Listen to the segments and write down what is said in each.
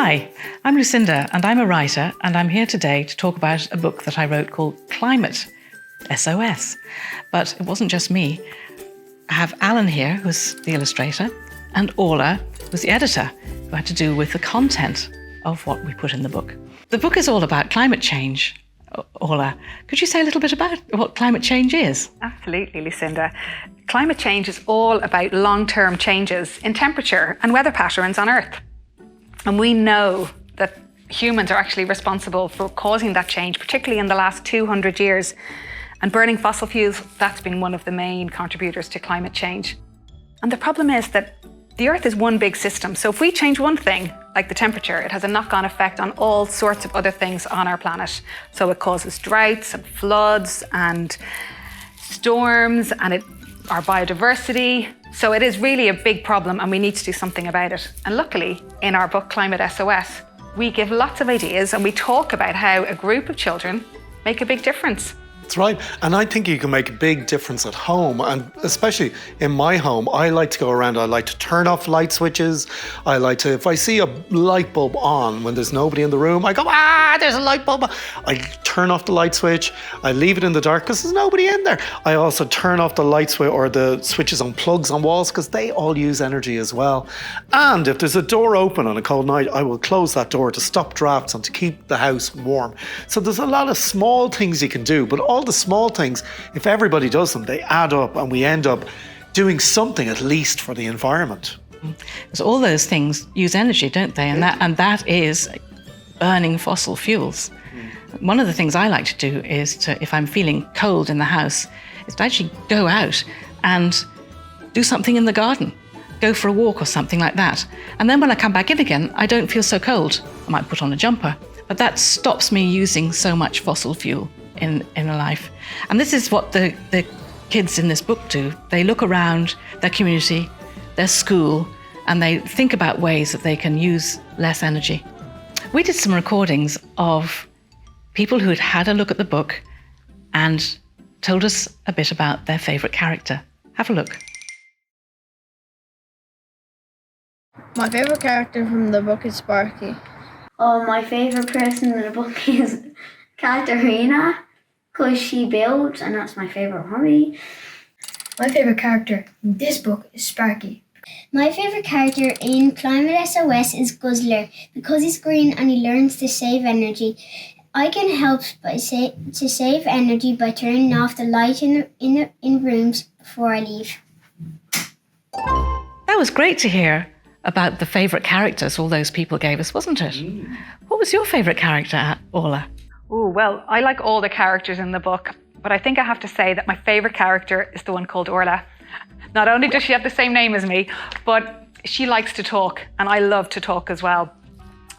Hi, I'm Lucinda and I'm a writer, and I'm here today to talk about a book that I wrote called Climate, SOS. But it wasn't just me. I have Alan here, who's the illustrator, and Orla, who's the editor, who had to do with the content of what we put in the book. The book is all about climate change. Orla, could you say a little bit about what climate change is? Absolutely, Lucinda. Climate change is all about long-term changes in temperature and weather patterns on Earth. And we know that humans are actually responsible for causing that change, particularly in the last 200 years. And burning fossil fuels, that's been one of the main contributors to climate change. And the problem is that the Earth is one big system. So if we change one thing, like the temperature, it has a knock-on effect on all sorts of other things on our planet. So it causes droughts and floods and storms and our biodiversity. So it is really a big problem and we need to do something about it. And luckily, in our book, Climate SOS, we give lots of ideas and we talk about how a group of children make a big difference. That's right. And I think you can make a big difference at home. And especially in my home, I like to go around, I like to turn off light switches. I like to, if I see a light bulb on when there's nobody in the room, I go, there's a light bulb on. I turn off the light switch. I leave it in the dark because there's nobody in there. I also turn off the light switch or the switches on plugs on walls because they all use energy as well. And if there's a door open on a cold night, I will close that door to stop drafts and to keep the house warm. So there's a lot of small things you can do, but all the small things, if everybody does them, they add up and we end up doing something at least for the environment. Because all those things use energy, don't they? And that is burning fossil fuels. One of the things I like to do is to, if I'm feeling cold in the house, is to actually go out and do something in the garden. Go for a walk or something like that. And then when I come back in again, I don't feel so cold. I might put on a jumper, but that stops me using so much fossil fuel in a life. And this is what the kids in this book do. They look around their community, their school, and they think about ways that they can use less energy. We did some recordings of people who had had a look at the book and told us a bit about their favourite character. Have a look. My favourite character from the book is Sparky. Oh, my favourite person in the book is Katerina, because she builds, and that's my favourite hobby. My favourite character in this book is Sparky. My favourite character in Climate SOS is Guzzler, because he's green and he learns to save energy. I can help to save energy by turning off the light in rooms before I leave. That was great to hear about the favourite characters all those people gave us, wasn't it? What was your favourite character, Orla? Oh, well, I like all the characters in the book, but I think I have to say that my favourite character is the one called Orla. Not only does she have the same name as me, but she likes to talk, and I love to talk as well.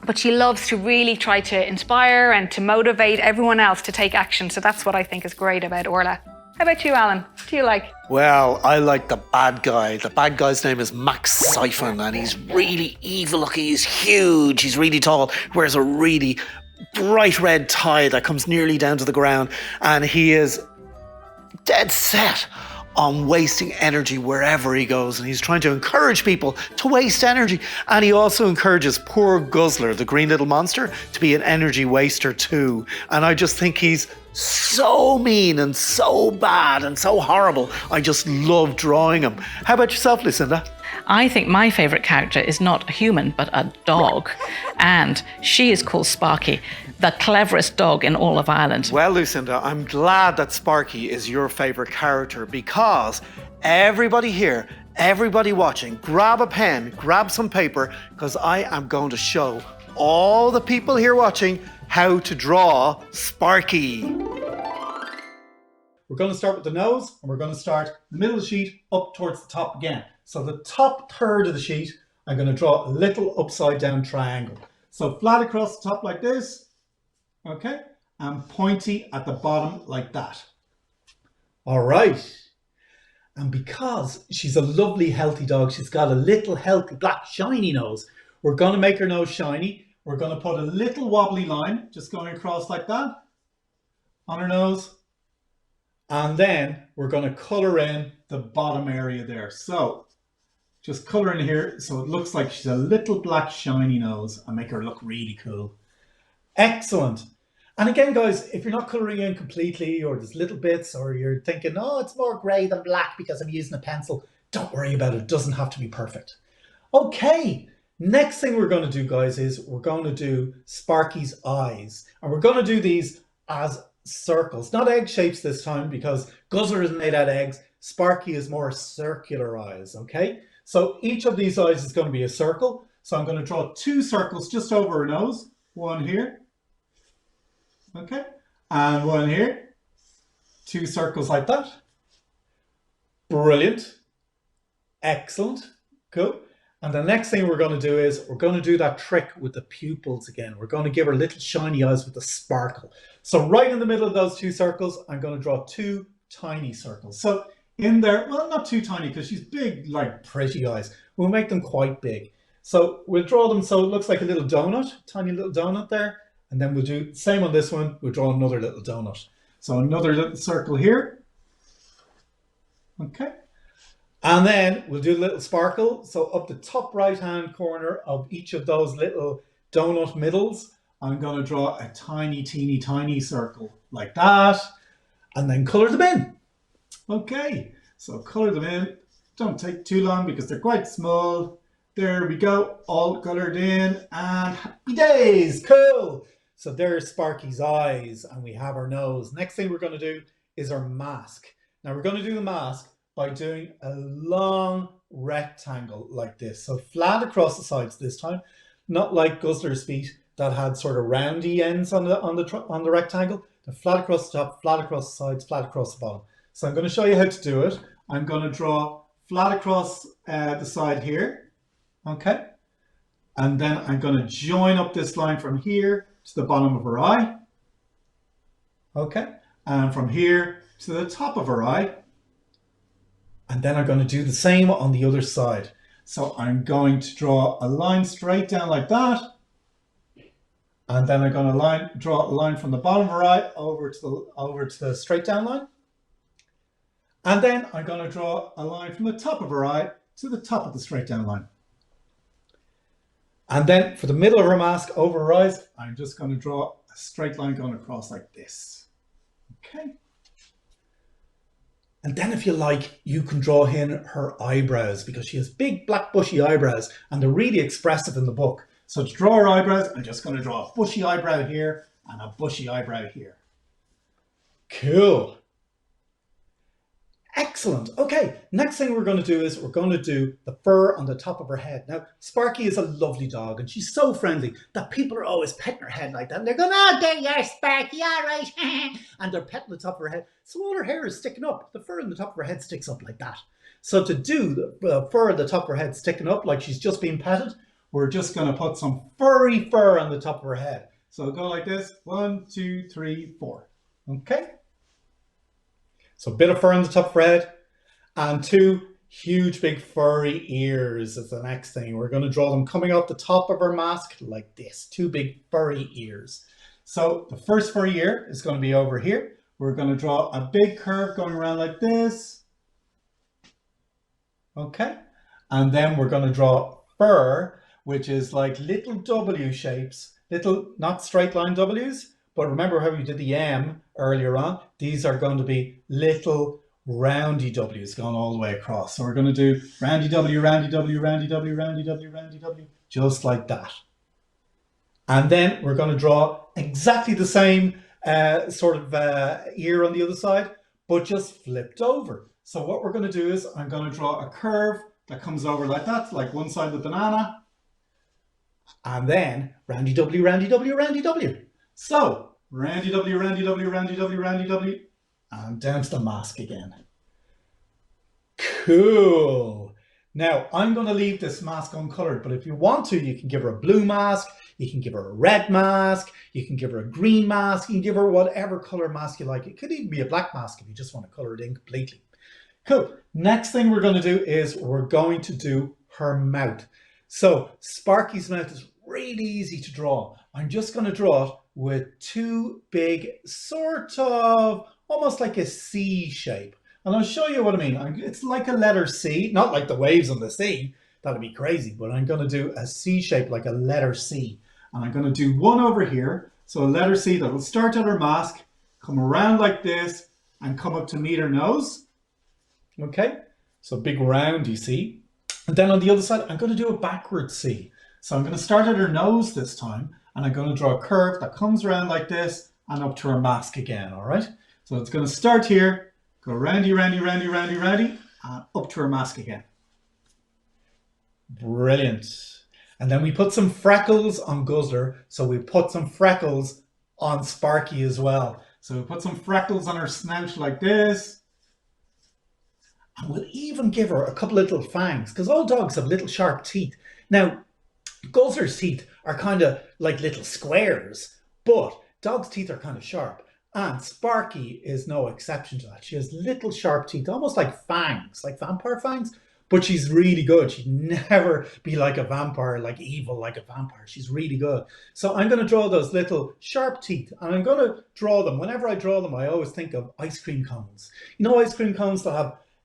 But she loves to really try to inspire and to motivate everyone else to take action, so that's what I think is great about Orla. How about you, Alan? What do you like? Well, I like the bad guy. The bad guy's name is Max Siphon, and he's really evil looking. He's huge. He's really tall. Wears a really bright red tie that comes nearly down to the ground, and he is dead set on wasting energy wherever he goes, and he's trying to encourage people to waste energy. And he also encourages poor Guzzler, the green little monster, to be an energy waster too. And I just think he's so mean and so bad and so horrible. I just love drawing him. How about yourself, Lucinda? I think my favourite character is not a human, but a dog. And she is called Sparky, the cleverest dog in all of Ireland. Well, Lucinda, I'm glad that Sparky is your favourite character, because everybody here, everybody watching, grab a pen, grab some paper, because I am going to show all the people here watching how to draw Sparky. We're going to start with the nose, and we're going to start the middle of the sheet up towards the top again. So the top third of the sheet, I'm going to draw a little upside down triangle. So flat across the top like this, okay, and pointy at the bottom like that. All right. And because she's a lovely healthy dog, she's got a little healthy black shiny nose, we're going to make her nose shiny. We're going to put a little wobbly line just going across like that on her nose. And then we're going to colour in the bottom area there. So just colour in here so it looks like she's a little black shiny nose and make her look really cool. Excellent. And again, guys, if you're not colouring in completely or there's little bits or you're thinking, oh, it's more grey than black because I'm using a pencil, don't worry about it. It doesn't have to be perfect. Okay, next thing we're going to do, guys, is we're going to do Sparky's eyes. And we're going to do these as circles, not egg shapes this time because Guzzler is made out of eggs. Sparky is more circular eyes, okay? So each of these eyes is going to be a circle. So I'm going to draw 2 circles just over her nose. One here. Okay, and one here, 2 circles like that. Brilliant, excellent, cool. And the next thing we're going to do is we're going to do that trick with the pupils again. We're going to give her little shiny eyes with a sparkle. So right in the middle of those 2 circles, I'm going to draw 2 tiny circles. So in there, well, not too tiny because she's big, like pretty eyes. We'll make them quite big. So we'll draw them so it looks like a little donut, tiny little donut there. And then we'll do the same on this one. We'll draw another little donut. So another little circle here. Okay. And then we'll do a little sparkle. So up the top right-hand corner of each of those little donut middles, I'm going to draw a tiny, teeny, tiny circle like that. And then colour them in. Okay. So colour them in. Don't take too long because they're quite small. There we go. All coloured in. And happy days. Cool. So there's Sparky's eyes and we have her nose. Next thing we're going to do is her mask. Now we're going to do the mask by doing a long rectangle like this. So flat across the sides this time, not like Guzzler's feet that had sort of roundy ends on the rectangle. They're flat across the top, flat across the sides, flat across the bottom. So I'm going to show you how to do it. I'm going to draw flat across the side here. Okay. And then I'm going to join up this line from here to the bottom of her eye. Okay. And from here to the top of her eye. And then I'm going to do the same on the other side. So I'm going to draw a line straight down like that. And then I'm going to draw a line from the bottom of her eye over to the straight down line. And then I'm going to draw a line from the top of her eye to the top of the straight down line. And then for the middle of her mask over her eyes, I'm just going to draw a straight line going across like this. Okay. And then if you like, you can draw in her eyebrows because she has big black bushy eyebrows and they're really expressive in the book. So to draw her eyebrows, I'm just going to draw a bushy eyebrow here and a bushy eyebrow here. Cool. Excellent. Okay, next thing we're going to do is we're going to do the fur on the top of her head. Now, Sparky is a lovely dog and she's so friendly that people are always petting her head like that. And they're going, oh, there you are, Sparky, all right. And they're petting the top of her head. So all her hair is sticking up. The fur on the top of her head sticks up like that. So to do the fur on the top of her head sticking up like she's just been petted, we're just going to put some furry fur on the top of her head. So go like this. 1, 2, 3, 4. Okay. So a bit of fur on the top of her head and 2 huge big furry ears is the next thing. We're going to draw them coming off the top of her mask like this. 2 big furry ears. So the first furry ear is going to be over here. We're going to draw a big curve going around like this. Okay. And then we're going to draw fur, which is like little W shapes, little, not straight line W's. But remember how we did the M earlier on? These are going to be little roundy W's going all the way across. So we're going to do roundy W, roundy W, roundy W, roundy W, roundy W, just like that. And then we're going to draw exactly the same sort of ear on the other side, but just flipped over. So what we're going to do is I'm going to draw a curve that comes over like that, like one side of the banana. And then roundy W, roundy W, roundy W. So, roundy W, roundy W, roundy W, roundy W, and down to the mask again. Cool. Now, I'm going to leave this mask uncolored, but if you want to, you can give her a blue mask, you can give her a red mask, you can give her a green mask, you can give her whatever color mask you like. It could even be a black mask if you just want to color it in completely. Cool. Next thing we're going to do is we're going to do her mouth. So, Sparky's mouth is really easy to draw. I'm just going to draw it with 2 big, sort of, almost like a C shape. And I'll show you what I mean. It's like a letter C, not like the waves on the sea. That'd be crazy, but I'm going to do a C shape like a letter C. And I'm going to do one over here. So a letter C that will start at her mask, come around like this, and come up to meet her nose. Okay, so big round, you see. And then on the other side, I'm going to do a backward C. So I'm going to start at her nose this time, and I'm going to draw a curve that comes around like this and up to her mask again, all right? So it's going to start here, go roundy, roundy, roundy, roundy, roundy, and up to her mask again. Brilliant. And then we put some freckles on Guzzler, so we put some freckles on Sparky as well. So we put some freckles on her snout like this. And we'll even give her a couple of little fangs, because all dogs have little sharp teeth. Now, Guzzler's teeth are kind of like little squares, but dogs' teeth are kind of sharp. And Sparky is no exception to that. She has little sharp teeth, almost like fangs, like vampire fangs. But she's really good. She'd never be like a vampire, like evil like a vampire. She's really good. So I'm going to draw those little sharp teeth. And I'm going to draw them. Whenever I draw them, I always think of ice cream cones. You know ice cream cones that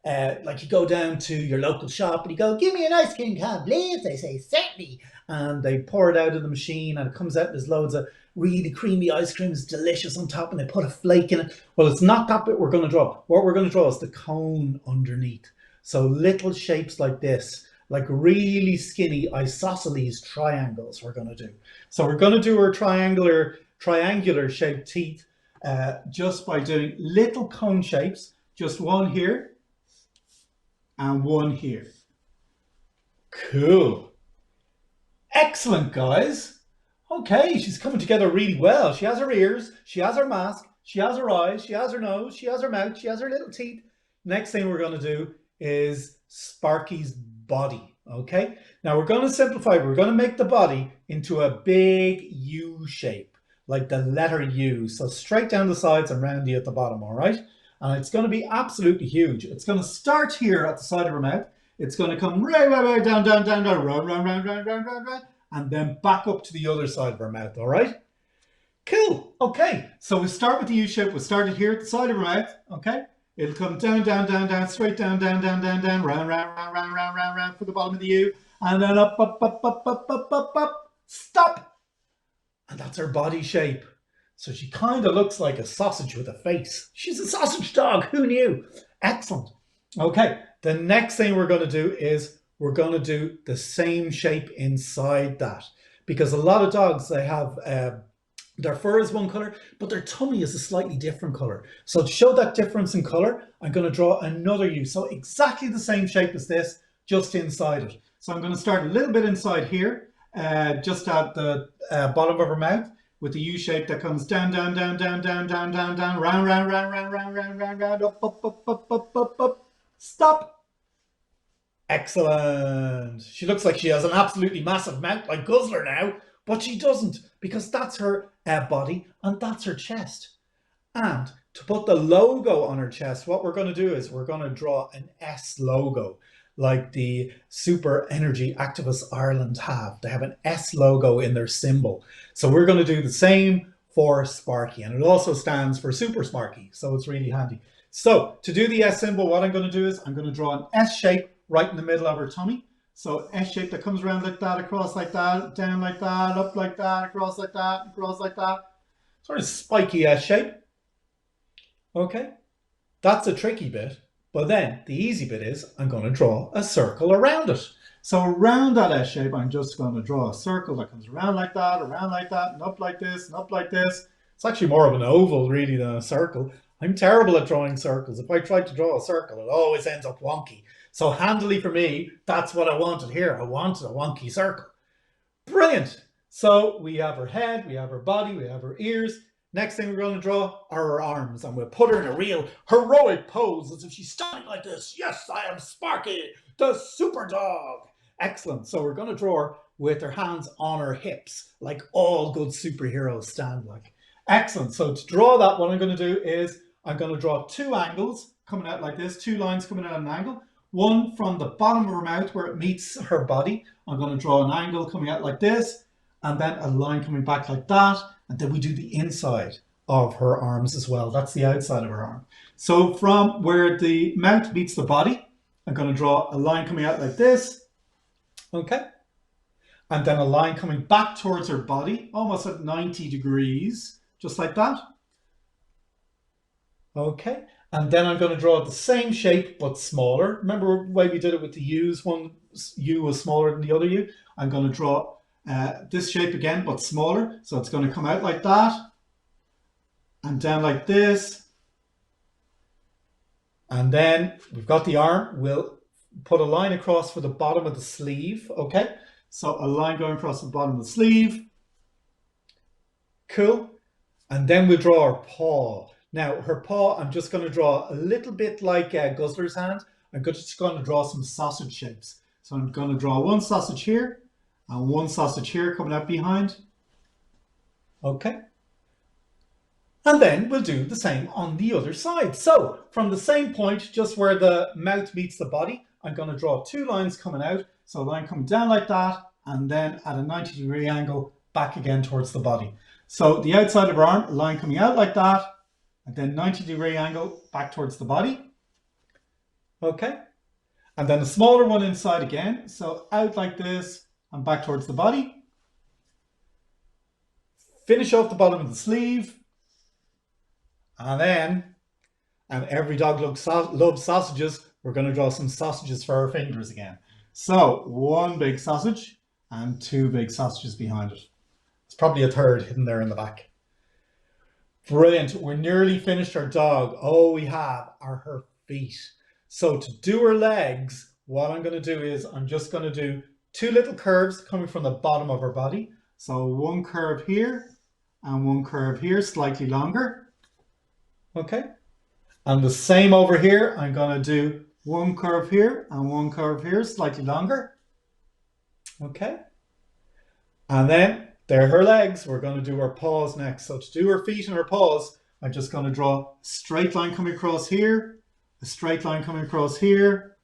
have, like you go down to your local shop and you go, give me an ice cream cone, please. They say, certainly. And they pour it out of the machine and it comes out and there's loads of really creamy ice cream. It's delicious on top and they put a flake in it. Well, it's not that bit we're going to draw. What we're going to draw is the cone underneath. So little shapes like this, like really skinny isosceles triangles we're going to do. So we're going to do our triangular shaped teeth just by doing little cone shapes, just one here and one here. Cool. Excellent, guys. Okay, she's coming together really well. She has her ears, she has her mask, she has her eyes, she has her nose, she has her mouth, she has her little teeth. Next thing we're going to do is Sparky's body, okay? Now we're going to simplify. We're going to make the body into a big U shape, like the letter U. So straight down the sides and roundy at the bottom, all right? And it's going to be absolutely huge. It's going to start here at the side of her mouth. It's going to come right down, down, down, down, round, and then back up to the other side of her mouth, all right? Cool. Okay, so we'll start with the U shape. We'll start it here at the side of her mouth, okay? It'll come down, down, down, down, straight down, down, down, down, down, round, round, round, round, round, round, round for the bottom of the U, and then up, up, up, up, up, up, up, up, stop. And that's her body shape. So she kind of looks like a sausage with a face. She's a sausage dog. Who knew? Excellent. Okay, the next thing we're going to do is we're going to do the same shape inside that, because a lot of dogs, they have their fur is one color, but their tummy is a slightly different color. So to show that difference in color, I'm going to draw another U. So exactly the same shape as this, just inside it. So I'm going to start a little bit inside here, just at the bottom of her mouth, with the U shape that comes down, down, down, down, down, down, down, down, round, round, round, round, round, round, round, round, up, up, up, up, up, up, up, stop. Excellent. She looks like she has an absolutely massive mouth like Guzzler now, but she doesn't, because that's her body and that's her chest. And to put the logo on her chest, what we're going to do is we're going to draw an S logo, like the Super Energy Activists Ireland have. They have an S logo in their symbol. So we're going to do the same for Sparky, and it also stands for Super Sparky, so it's really handy. So to do the S symbol, what I'm going to do is I'm going to draw an S shape right in the middle of her tummy. So S shape that comes around like that, across like that, down like that, up like that, across like that, across like that. Sort of spiky S shape. Okay, that's a tricky bit. But then the easy bit is I'm going to draw a circle around it. So around that S shape, I'm just going to draw a circle that comes around like that, and up like this, and up like this. It's actually more of an oval really than a circle. I'm terrible at drawing circles. If I try to draw a circle, it always ends up wonky. So handily for me, that's what I wanted here. I wanted a wonky circle. Brilliant. So we have her head, we have her body, we have her ears. Next thing we're going to draw are her arms, and we'll put her in a real heroic pose as if she's standing like this. Yes, I am Sparky, the super dog. Excellent. So we're going to draw her with her hands on her hips, like all good superheroes stand like. Excellent. So to draw that, what I'm going to do is I'm going to draw two angles coming out like this, two lines coming out at an angle. One from the bottom of her mouth where it meets her body. I'm going to draw an angle coming out like this, and then a line coming back like that. And then we do the inside of her arms as well. That's the outside of her arm. So from where the mouth meets the body, I'm going to draw a line coming out like this. Okay. And then a line coming back towards her body, almost at 90 degrees, just like that. Okay. And then I'm going to draw the same shape, but smaller. Remember the way we did it with the U's? One U was smaller than the other U. I'm going to draw this shape again, but smaller. So it's going to come out like that. And down like this. And then we've got the arm. We'll put a line across for the bottom of the sleeve. Okay. So a line going across the bottom of the sleeve. Cool. And then we'll draw our paw. Now, her paw, I'm just going to draw a little bit like Guzzler's hand. I'm just going to draw some sausage shapes. So I'm going to draw one sausage here and one sausage here coming out behind. Okay. And then we'll do the same on the other side. So from the same point, just where the mouth meets the body, I'm going to draw two lines coming out. So a line coming down like that, and then at a 90-degree angle back again towards the body. So the outside of her arm, a line coming out like that, and then 90-degree angle back towards the body. Okay. And then a smaller one inside again. So out like this and back towards the body. Finish off the bottom of the sleeve. And then, and every dog loves sausages, we're going to draw some sausages for our fingers again. So one big sausage and two big sausages behind it. It's probably a third hidden there in the back. Brilliant. We're nearly finished our dog. All we have are her feet. So to do her legs, what I'm going to do is I'm just going to do two little curves coming from the bottom of her body. So one curve here and one curve here, slightly longer. Okay. And the same over here, I'm going to do one curve here and one curve here, slightly longer. Okay. And then there are her legs. We're going to do her paws next. So to do her feet and her paws, I'm just going to draw a straight line coming across here, a straight line coming across here.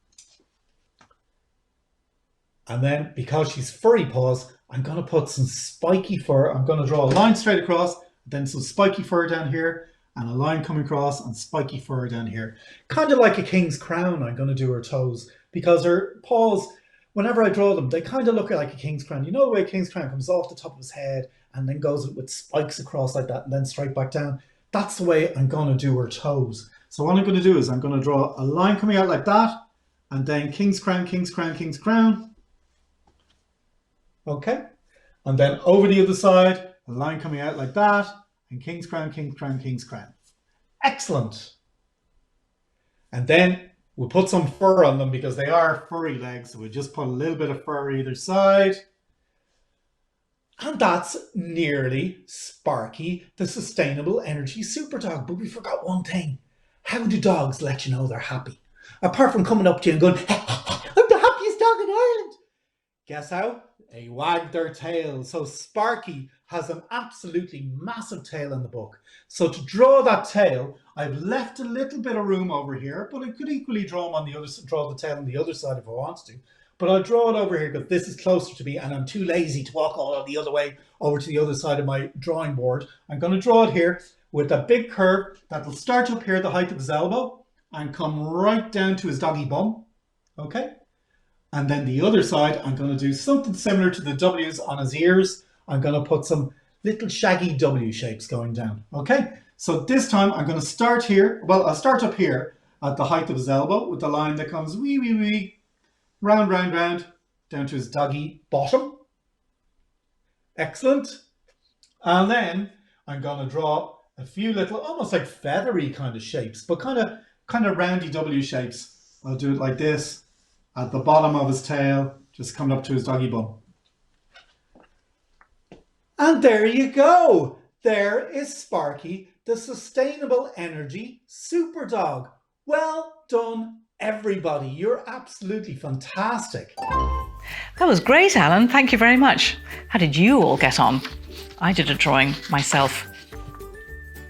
And then because she's furry paws, I'm going to put some spiky fur. I'm going to draw a line straight across, then some spiky fur down here, and a line coming across and spiky fur down here. Kind of like a king's crown, I'm going to do her toes, because her paws, whenever I draw them, they kind of look like a king's crown. You know the way a king's crown comes off the top of his head and then goes with spikes across like that and then straight back down? That's the way I'm going to do her toes. So what I'm going to do is I'm going to draw a line coming out like that, and then king's crown, king's crown, king's crown. Okay. And then over the other side, a line coming out like that, and king's crown, king's crown, king's crown. Excellent. And then we'll put some fur on them because they are furry legs. So we'll just put a little bit of fur either side. And that's nearly Sparky, the sustainable energy super dog. But we forgot one thing. How do dogs let you know they're happy? Apart from coming up to you and going, I'm the happiest dog in Ireland. Guess how? They wag their tail. So Sparky has an absolutely massive tail in the book. So to draw that tail, I've left a little bit of room over here, but I could equally draw him on the other, draw the tail on the other side if I want to. But I'll draw it over here because this is closer to me and I'm too lazy to walk all the other way over to the other side of my drawing board. I'm going to draw it here with a big curve that will start up here at the height of his elbow and come right down to his doggy bum. Okay? And then the other side, I'm going to do something similar to the W's on his ears. I'm going to put some little shaggy W shapes going down. Okay, so this time I'm going to start here. Well, I'll start up here at the height of his elbow with the line that comes wee, wee, wee, round, round, round, down to his doggy bottom. Excellent. And then I'm going to draw a few little, almost like feathery kind of shapes, but kind of roundy W shapes. I'll do it like this at the bottom of his tail, just coming up to his doggy bum. And there you go. There is Sparky, the sustainable energy super dog. Well done, everybody. You're absolutely fantastic. That was great, Alan. Thank you very much. How did you all get on? I did a drawing myself.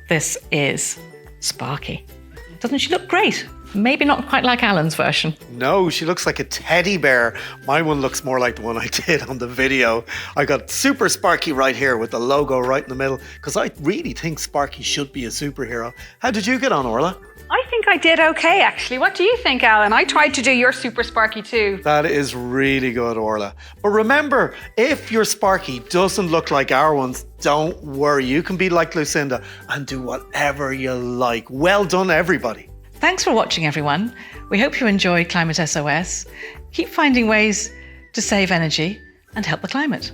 This is Sparky. Doesn't she look great? Maybe not quite like Alan's version. No, she looks like a teddy bear. My one looks more like the one I did on the video. I got Super Sparky right here with the logo right in the middle, because I really think Sparky should be a superhero. How did you get on, Orla? I think I did okay, actually. What do you think, Alan? I tried to do your Super Sparky too. That is really good, Orla. But remember, if your Sparky doesn't look like our ones, don't worry. You can be like Lucinda and do whatever you like. Well done, everybody. Thanks for watching, everyone. We hope you enjoyed Climate SOS. Keep finding ways to save energy and help the climate.